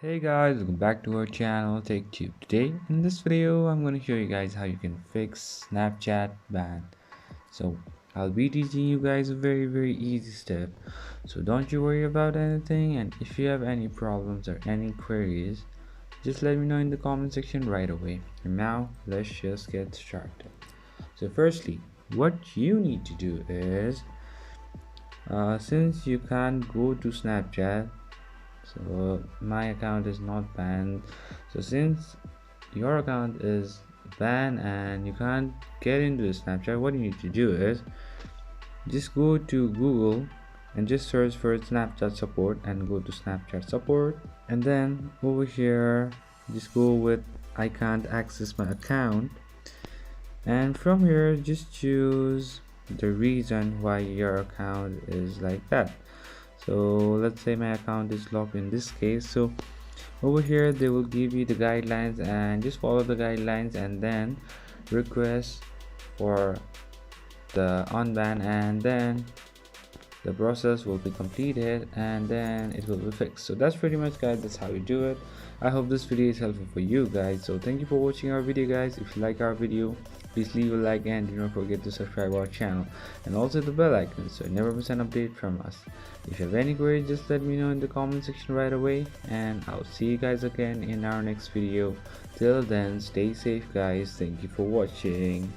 Hey guys, welcome back to our channel TechTube. Today in this video I'm going to show you guys how you can fix Snapchat ban. So I'll be teaching you guys a very easy step, so don't you worry about anything, and if you have any problems or any queries, just let me know in the comment section right away. And now let's just get started. So firstly, what you need to do is since you can't go to Snapchat, so my account is not banned, so since your account is banned and you can't get into the Snapchat, what you need to do is just go to Google and just search for Snapchat support and go to Snapchat support, and then over here just go with I can't access my account, and from here just choose the reason why your account is like that. So let's say my account is locked in this case. So over here they will give you the guidelines, and just follow the guidelines and then request for the unban, and then the process will be completed and then it will be fixed. So that's pretty much, guys, that's how you do it. I hope this video is helpful for you guys. So thank you for watching our video, guys. If you like our video, please leave a like and do not forget to subscribe our channel and also the bell icon so you never miss an update from us. If you have any queries, just let me know in the comment section right away, and I'll see you guys again in our next video. Till then, stay safe, guys. Thank you for watching.